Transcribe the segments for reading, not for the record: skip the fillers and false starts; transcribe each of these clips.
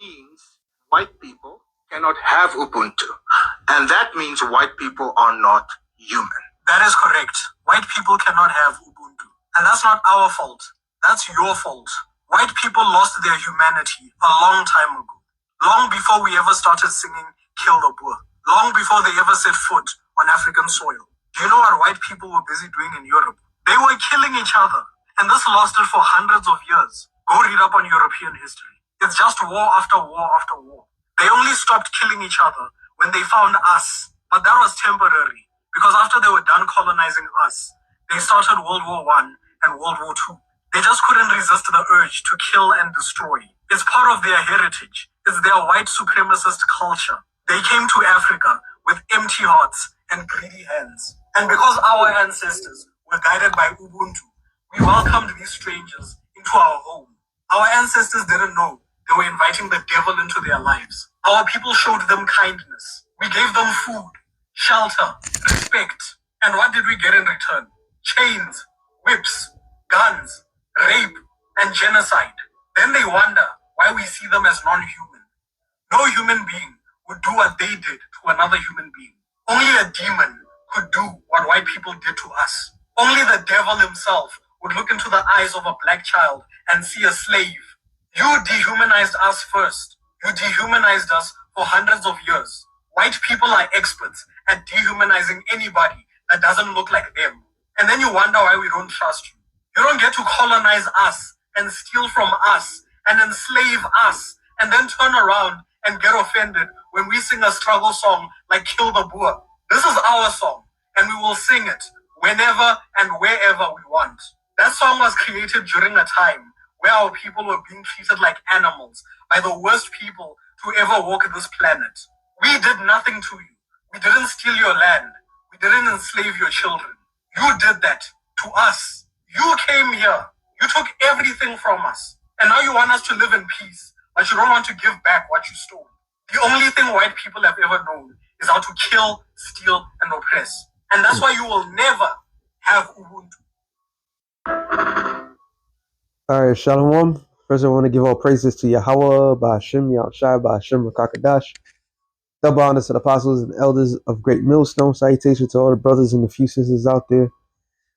means white people cannot have Ubuntu. And that means white people are not human. That is correct. White people cannot have Ubuntu. And that's not our fault. That's your fault. White people lost their humanity a long time ago. Long before we ever started singing Kill the Boer. Long before they ever set foot on African soil. Do you know what white people were busy doing in Europe? They were killing each other. And this lasted for hundreds of years. Go read up on European history. It's just war after war after war. They only stopped killing each other when they found us. But that was temporary. Because after they were done colonizing us, they started World War I and World War II. They just couldn't resist the urge to kill and destroy. It's part of their heritage. It's their white supremacist culture. They came to Africa with empty hearts and greedy hands. And because our ancestors were guided by Ubuntu, we welcomed these strangers into our home. Our ancestors didn't know they were inviting the devil into their lives. Our people showed them kindness. We gave them food, shelter, respect. And what did we get in return? Chains, whips, guns, rape, and genocide. Then they wonder why we see them as non-human. No human being would do what they did to another human being. Only a demon could do what white people did to us. Only the devil himself would look into the eyes of a black child and see a slave. You dehumanized us first. You dehumanized us for hundreds of years. White people are experts at dehumanizing anybody that doesn't look like them. And then you wonder why we don't trust you. You don't get to colonize us and steal from us and enslave us and then turn around and get offended when we sing a struggle song like Kill the Boer. This is our song, and we will sing it whenever and wherever we want. That song was created during a time where our people were being treated like animals by the worst people to ever walk this planet. We did nothing to you. We didn't steal your land. We didn't enslave your children. You did that to us. You came here. You took everything from us. And now you want us to live in peace, but you don't want to give back what you stole. The only thing white people have ever known is how to kill, steal, and oppress. And that's why you will never have Ubuntu. All right, Shalom. First, I want to give all praises to Yahweh, Ba'ashem, Yahushai, Ba'ashem, Rakakadash. Double honors to the apostles and elders of Great Millstone. Salutation to all the brothers and the few sisters out there.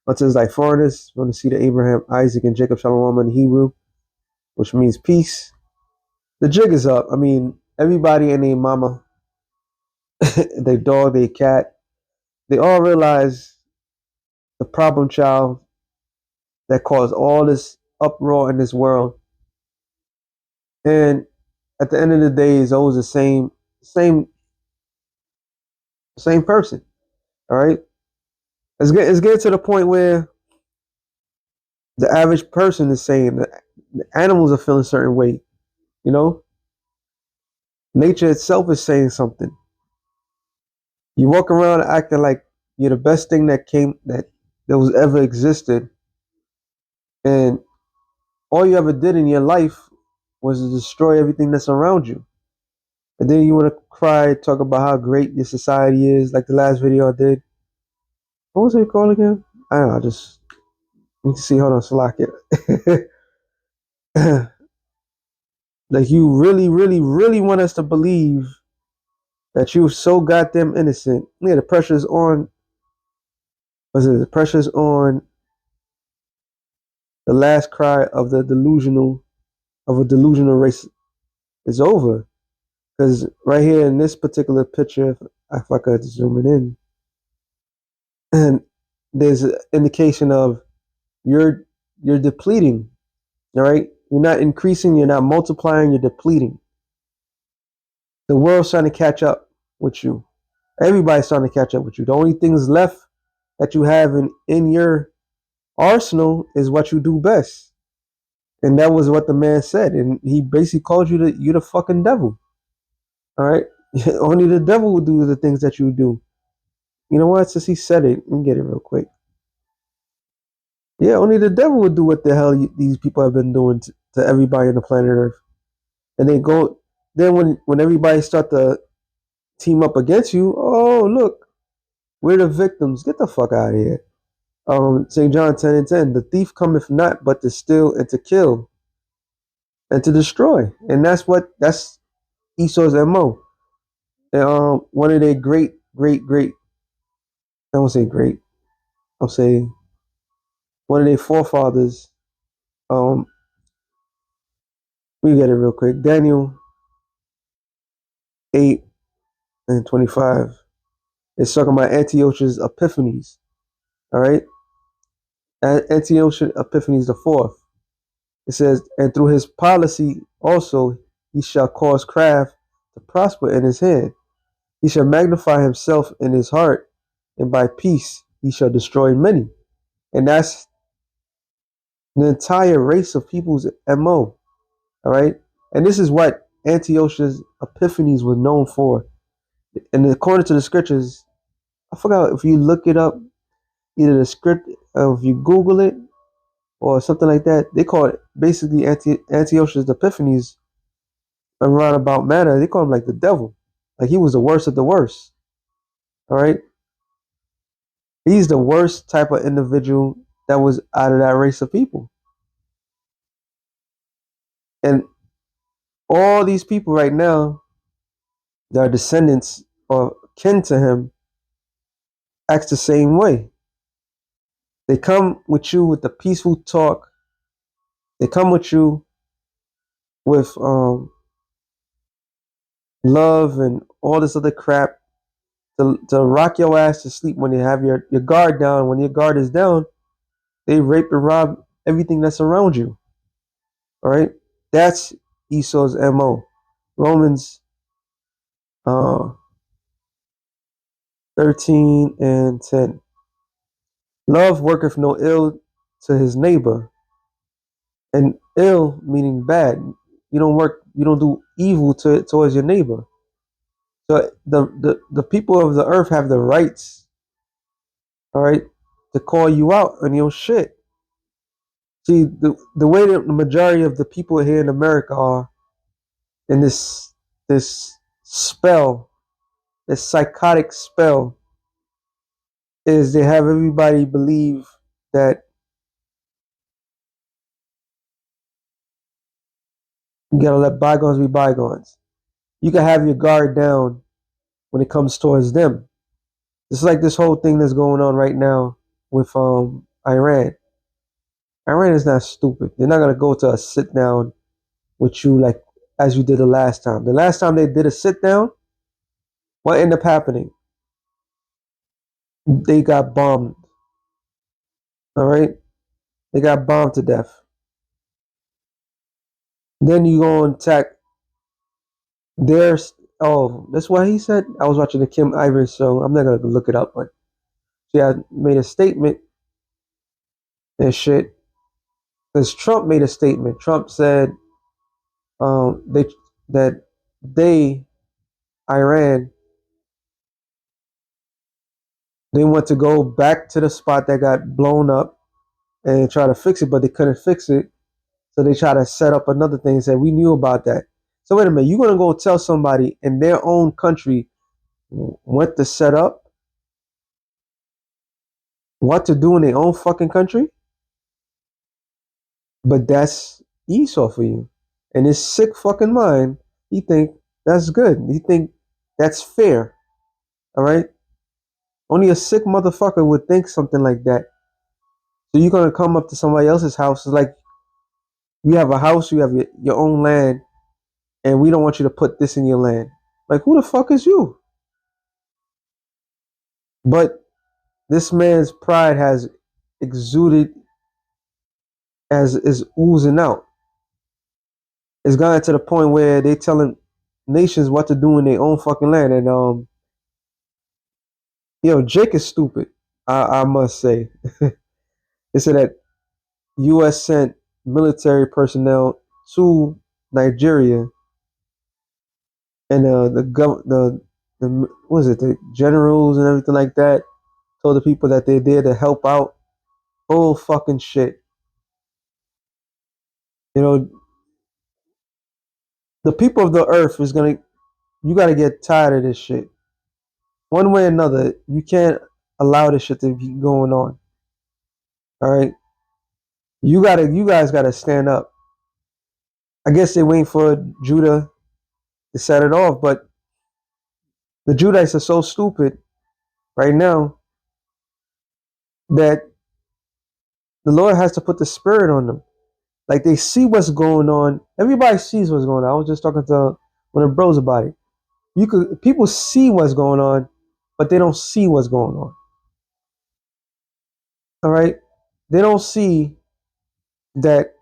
Unto thy foreigners, want to see the Abraham, Isaac, and Jacob Shalom in Hebrew, which means peace. The jig is up. I mean, everybody and their mama, their dog, their cat, they all realize the problem child that caused all this uproar in this world. And at the end of the day, it's always the same person. All right. It's getting to the point where the average person is saying that the animals are feeling a certain way. You know, nature itself is saying something. You walk around acting like you're the best thing that was ever existed, and all you ever did in your life was to destroy everything that's around you. And then you want to cry, talk about how great your society is, like the last video I did. What was it called again? I don't know. I just need to see. Hold on, Slack it. Like you really, really, really want us to believe that you're so goddamn innocent. Yeah, the pressure's on. The pressure's on the last cry of a delusional race is over. Because right here in this particular picture, if I could zoom it in, and there's an indication of you're depleting. All right, you're not increasing, you're not multiplying, you're depleting. The world's trying to catch up with you. Everybody's trying to catch up with you. The only things left that you have in your arsenal is what you do best. And that was what the man said. And he basically called you the fucking devil. All right. Only the devil will do the things that you do. You know what? Since he said it, let me get it real quick. Yeah, only the devil would do what the hell these people have been doing to everybody on the planet Earth. And then when everybody start to team up against you, oh look, we're the victims. Get the fuck out of here. St. John 10:10. The thief cometh not but to steal and to kill. and to destroy. And that's Esau's MO. And, one of their great, I won't say great, I'll say one of their forefathers, um, we get it real quick. Daniel 8 and 25. It's talking about Antiochus Epiphanes. All right. Antiochus Epiphanes the fourth. It says, and through his policy also he shall cause craft to prosper in his hand. He shall magnify himself in his heart, and by peace he shall destroy many. And that's the entire race of people's MO. All right. And this is what Antiochus Epiphanes was known for. And according to the scriptures, I forgot if you look it up, either the script, if you Google it or something like that, they call it basically Antiochus Epiphanes a roundabout manner. They call him like the devil. Like he was the worst of the worst. All right. He's the worst type of individual that was out of that race of people. And all these people right now that are descendants or kin to him acts the same way. They come with you with the peaceful talk. They come with you with love and all this other crap to rock your ass to sleep when you have your guard down. When your guard is down, they rape and rob everything that's around you. All right? That's Esau's MO. Romans 13 and 10. Love worketh no ill to his neighbor. And ill meaning bad. You don't do evil towards your neighbor. So the people of the earth have the rights, all right, to call you out on your shit. See, the way that the majority of the people here in America are in this spell, this psychotic spell, is they have everybody believe that you gotta let bygones be bygones. You can have your guard down when it comes towards them. It's like this whole thing that's going on right now with Iran. Iran is not stupid. They're not gonna go to a sit down with you like as you did the last time. The last time they did a sit down, what ended up happening? They got bombed. All right, they got bombed to death. Then you go and attack there's that's why he said. I was watching the Kim Ivers show. I'm not gonna look it up, but she had made a statement and shit. Because Trump made a statement. Trump said they that they Iran they want to go back to the spot that got blown up and try to fix it, but they couldn't fix it. So they try to set up another thing and say we knew about that. So wait a minute, you're gonna go tell somebody in their own country what to set up, what to do in their own fucking country? But that's Esau for you. And his sick fucking mind, he think that's good. He think that's fair. All right? Only a sick motherfucker would think something like that. So you're gonna come up to somebody else's house. It's like you have a house, you have your own land, and we don't want you to put this in your land. Like who the fuck is you? But this man's pride has exuded as is oozing out. It's gotten to the point where they telling nations what to do in their own fucking land. And Jake is stupid. I must say. They said that U.S. sent military personnel to Nigeria, and the what was it, the generals and everything like that told the people that they're there to help out. Bull fucking shit. You know, the people of the earth is gonna. You gotta get tired of this shit. One way or another, you can't allow this shit to be going on. All right, you guys gotta stand up. I guess they're waiting for Judah to set it off, but the Judites are so stupid right now that the Lord has to put the spirit on them. Like they see what's going on. Everybody sees what's going on. I was just talking to one of the bros about it. People see what's going on, but they don't see what's going on. All right? They don't see that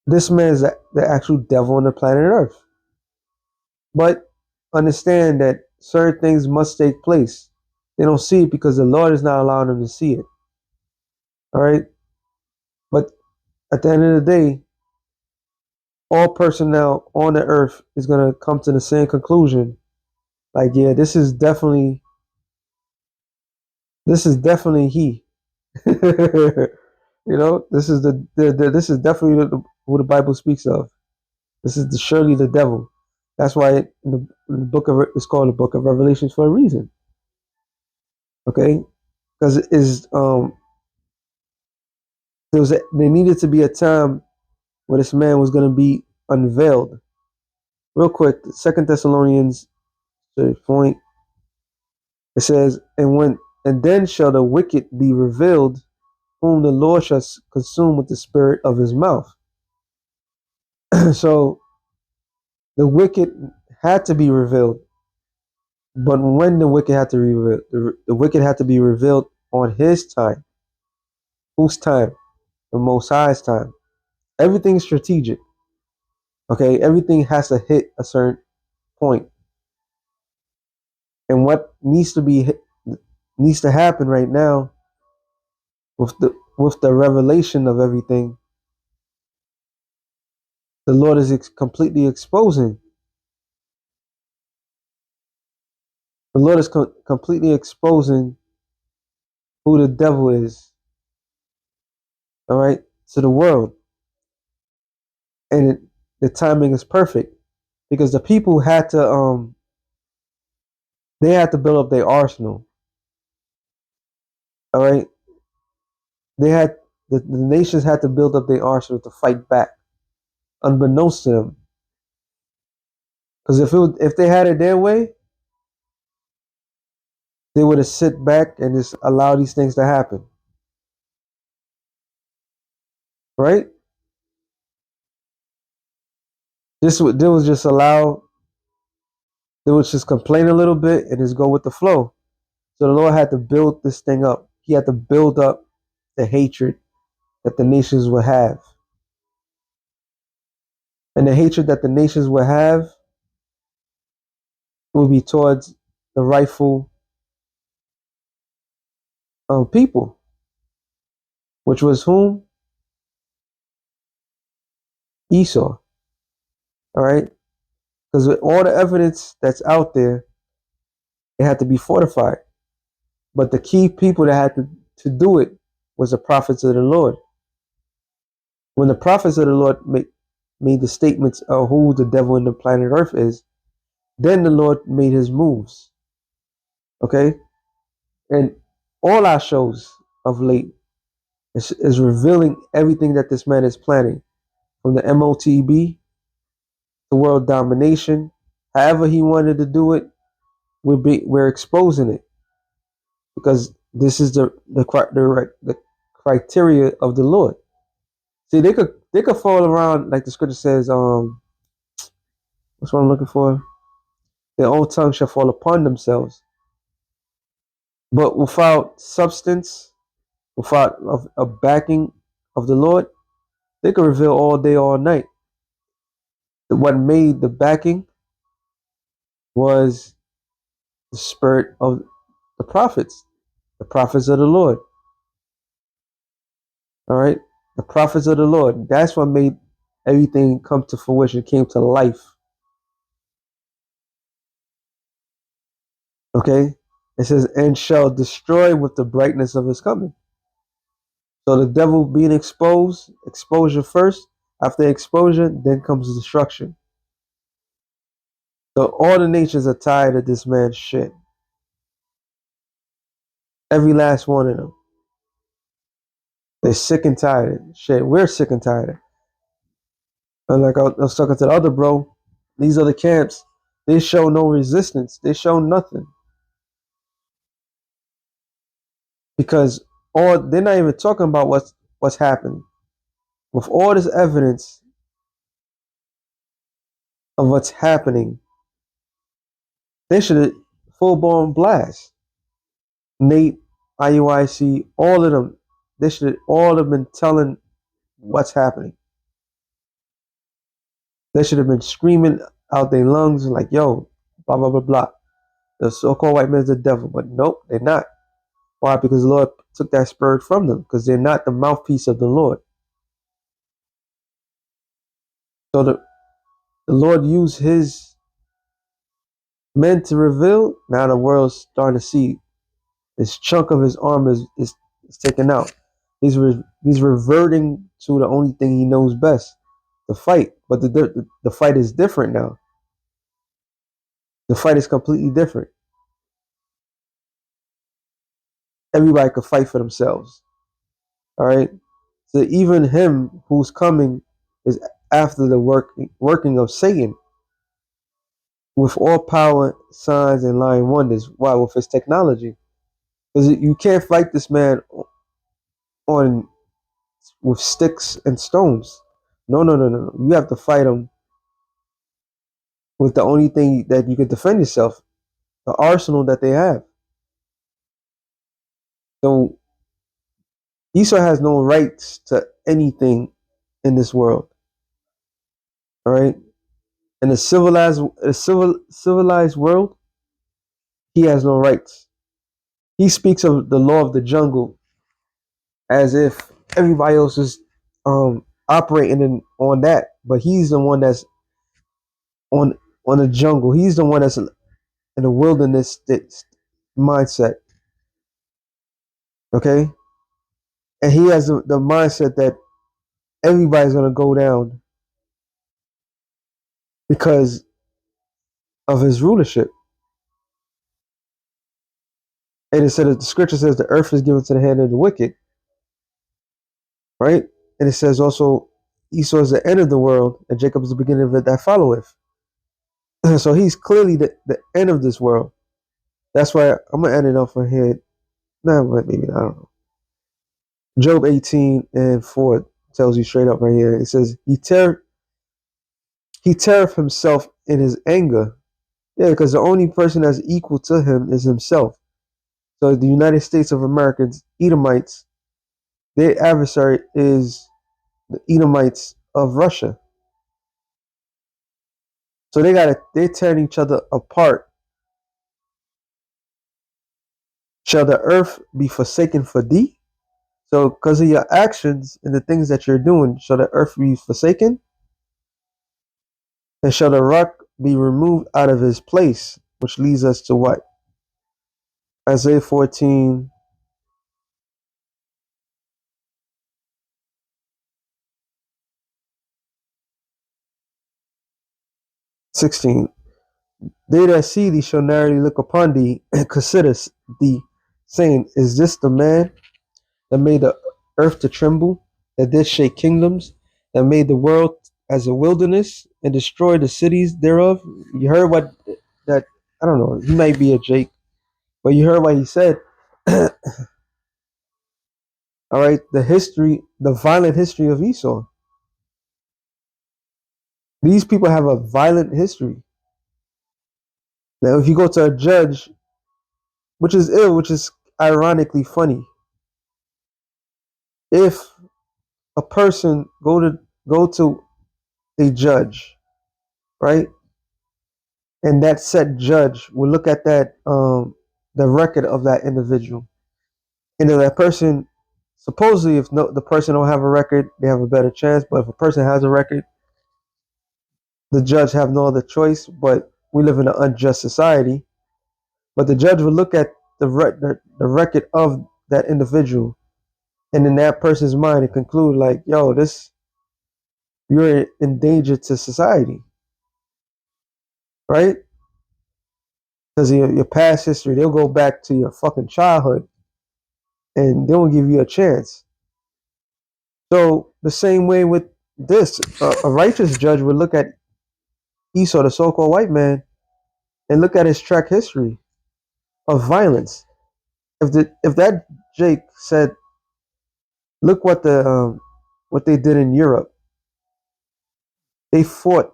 this man is the actual devil on the planet Earth. But understand that certain things must take place. They don't see it because the Lord is not allowing them to see it. All right? But at the end of the day, all personnel on the earth is going to come to the same conclusion. Like, yeah, this is definitely he. This is this is definitely who the Bible speaks of. This is surely the devil. That's why in the book of it's called the book of Revelations for a reason. Okay, because it is there needed to be a time where this man was going to be unveiled. Real quick, Second Thessalonians point. It says, and then shall the wicked be revealed, whom the Lord shall consume with the spirit of his mouth. So the wicked had to be revealed. But when the wicked had to be revealed, the wicked had to be revealed on his time. Whose time? The Most High's time. Everything's strategic. Okay, everything has to hit a certain point. And what needs to happen right now with the revelation of everything, the Lord is completely exposing. The Lord is completely exposing who the devil is. All right, to the world, and the timing is perfect because the people had to they had to build up their arsenal. All right, they had the nations had to build up their arsenal to fight back, unbeknownst to them. Because if they had it their way, they would have sit back and just allow these things to happen. Right? They would just allow. They would just complain a little bit and just go with the flow. So the Lord had to build this thing up. He had to build up the hatred that the nations would have. And the hatred that the nations would have will be towards the rightful people, which was whom? Esau. All right? Because with all the evidence that's out there, it had to be fortified. But the key people that had to do it was the prophets of the Lord. When the prophets of the Lord made the statements of who the devil in the planet Earth is, then the Lord made his moves. Okay? And all our shows of late is revealing everything that this man is planning. From the MOTB to world domination, however he wanted to do it, we're exposing it. Because this is the criteria of the Lord. See, they could fall around like the scripture says. What's what I'm looking for? Their own tongue shall fall upon themselves, but without substance, without a backing of the Lord, they could reveal all day, all night. What made the backing was the spirit of the prophets of the Lord. All right, the prophets of the Lord. That's what made everything come to fruition, came to life. Okay, it says, and shall destroy with the brightness of his coming. So the devil being exposed, exposure first. After exposure, then comes destruction. So all the nations are tired of this man's shit. Every last one of them. They're sick and tired of shit. We're sick and tired. And like I was talking to the other bro, these other camps, they show no resistance. They show nothing. Because all they're not even talking about what's happening. With all this evidence of what's happening, they should have full blown blast. Nate, IUIC, all of them, they should all have been telling what's happening. They should have been screaming out their lungs like, yo, blah blah blah blah. The so-called white man's the devil, but nope, they're not. Why? Because the Lord took that spirit from them, because they're not the mouthpiece of the Lord. So the Lord used his men to reveal. Now the world's starting to see this chunk of his arm is taken out. He's reverting to the only thing he knows best, the fight. But the fight is different now. The fight is completely different. Everybody could fight for themselves. All right. So even him who's coming is after the working of Satan with all power, signs, and lying wonders. Why? With his technology. Because you can't fight this man on with sticks and stones. No, no, no, no, no. You have to fight him with the only thing that you can defend yourself, the arsenal that they have. So Esau has no rights to anything in this world. All right. In a civilized world, he has no rights. He speaks of the law of the jungle as if everybody else is operating on that, but he's the one that's on the jungle. He's the one that's in the wilderness mindset. Okay, and he has the mindset that everybody's gonna go down because of his rulership. And it said that the scripture says the earth is given to the hand of the wicked, right? And it says also Esau is the end of the world, and Jacob is the beginning of it that followeth. So he's clearly the end of this world. That's why I'm gonna end it off on here. No, maybe I don't know. Job 18:4 tells you straight up right here. It says he teareth himself in his anger. Yeah, because the only person that's equal to him is himself. So the United States of Americans, Edomites, their adversary is the Edomites of Russia. So they're tearing each other apart. Shall the earth be forsaken for thee? So because of your actions and the things that you're doing, shall the earth be forsaken? And shall the rock be removed out of his place? Which leads us to what? Isaiah 14. "16. They that see thee shall narrowly look upon thee and consider thee, saying, Is this the man that made the earth to tremble, that did shake kingdoms, that made the world as a wilderness and destroyed the cities thereof?" You heard what that, I don't know, he might be a Jake, but you heard what he said. All right, the violent history of Esau. These people have a violent history. Now, if you go to a judge, which is ill, which is ironically funny, if a person go to a judge, right, and that said judge will look at that the record of that individual, and if that person, supposedly, if no, the person don't have a record, they have a better chance. But if a person has a record, the judge have no other choice. But we live in an unjust society. But the judge will look at the record of that individual, and in that person's mind, and conclude like, "Yo, you're in danger to society, right?" Because your past history, they'll go back to your fucking childhood, and they won't give you a chance. So the same way with a righteous judge would look at Esau, the so-called white man, and look at his track history of violence. If that Jake said, look what they did in Europe. They fought,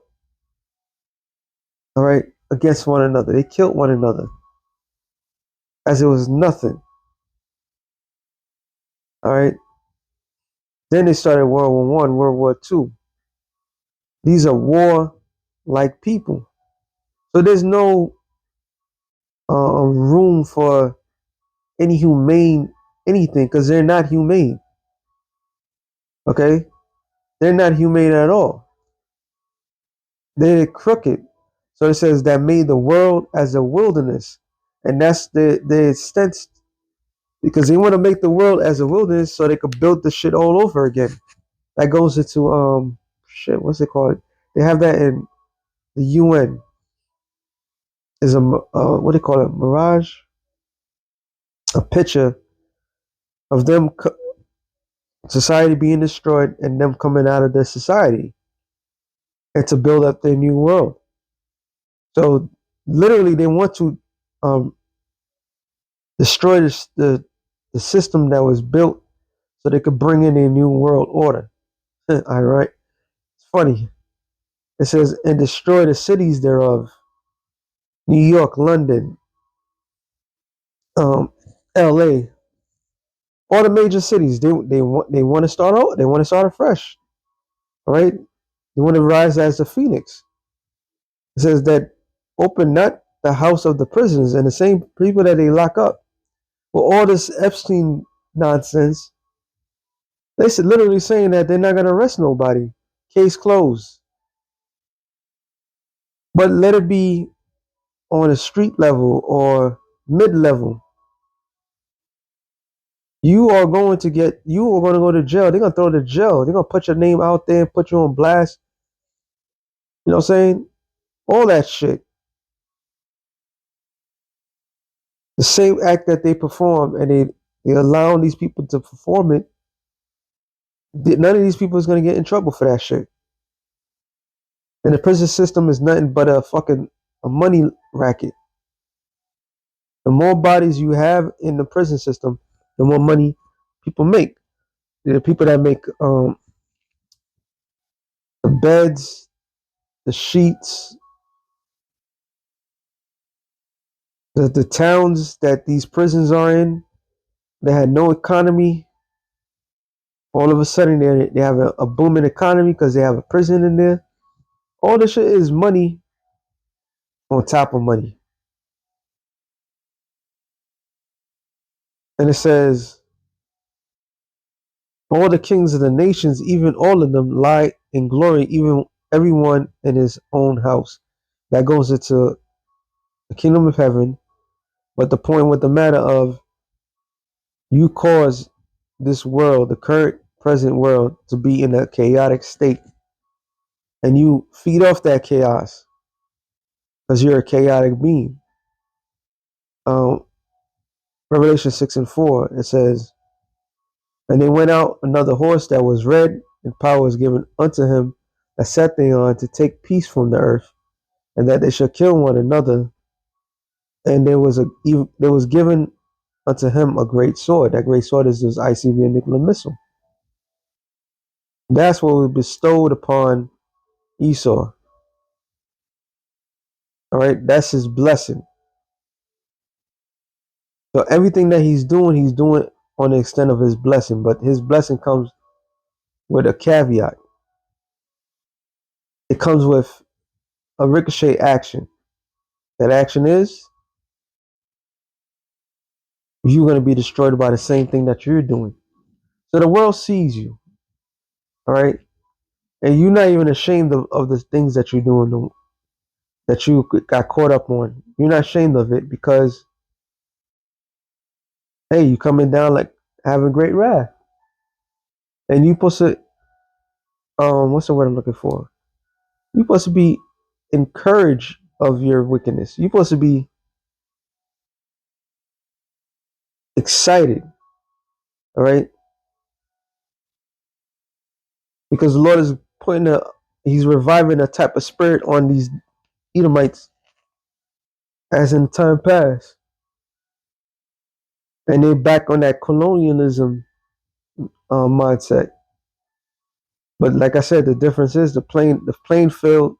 all right, against one another. They killed one another as it was nothing. All right. Then they started World War One, World War Two. These are war-like people. So there's no room for any humane anything because they're not humane. Okay, they're not humane at all. They're crooked. So it says that made the world as a wilderness, and that's the extent because they want to make the world as a wilderness so they could build the shit all over again. That goes into shit. What's it called? They have that in the UN. Is a what do you call it? Mirage. A picture of them society being destroyed and them coming out of their society and to build up their new world. So literally, they want to um, destroy the system that was built so they could bring in a new world order. All right, it's funny. It says and destroy the cities thereof, New York, London, um, L.A., all the major cities. They want to start out. They want to start afresh. All right, they want to rise as a phoenix. It says that open not the house of the prisoners and the same people that they lock up. Well, all this Epstein nonsense, they said literally saying that they're not going to arrest nobody. Case closed. But let it be on a street level or mid level. You are going to go to jail. They're going to throw you to jail. They're going to put your name out there and put you on blast. You know what I'm saying? All that shit. The same act that they perform and they allowing these people to perform it. None of these people is going to get in trouble for that shit. And the prison system is nothing but a money racket. The more bodies you have in the prison system, the more money people make. The people that make the beds, the sheets, the towns that these prisons are in, they had no economy. All of a sudden, they have a booming economy because they have a prison in there. All this shit is money on top of money. And it says, all the kings of the nations, even all of them, lie in glory, even everyone in his own house. That goes into the kingdom of heaven. But the point with the matter of you cause this world, the current present world, to be in a chaotic state. And you feed off that chaos because you're a chaotic being. Um, Revelation 6:4, it says, and they went out another horse that was red, and power was given unto him that sat thereon to take peace from the earth, and that they should kill one another. And there was given unto him a great sword. That great sword is this ICBM nuclear missile. That's what was bestowed upon Esau. All right, that's his blessing. So everything that he's doing on the extent of his blessing. But his blessing comes with a caveat. It comes with a ricochet action. That action is you're going to be destroyed by the same thing that you're doing. So the world sees you, all right, and you're not even ashamed of the things that you're doing, that you got caught up on. You're not ashamed of it because, hey, you coming down like having great wrath, and you supposed to, what's the word I'm looking for? You supposed to be encouraged of your wickedness. You supposed to be excited, all right, because the Lord is he's reviving a type of spirit on these Edomites as in time past. And they're back on that colonialism mindset. But like I said, the difference is the playing field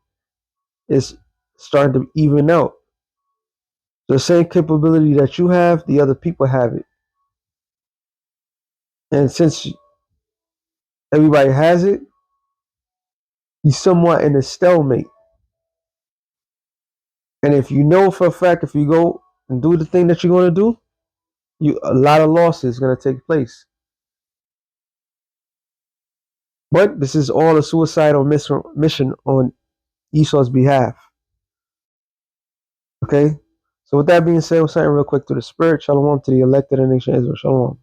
is starting to even out. The same capability that you have, the other people have it. And since everybody has it, you're somewhat in a stalemate. And if you know for a fact, if you go and do the thing that you're going to do, a lot of losses going to take place. But this is all a suicidal mission on Esau's behalf. Okay? So with that being said, we're saying real quick to the spirit. Shalom to the elected and nation Israel. Shalom.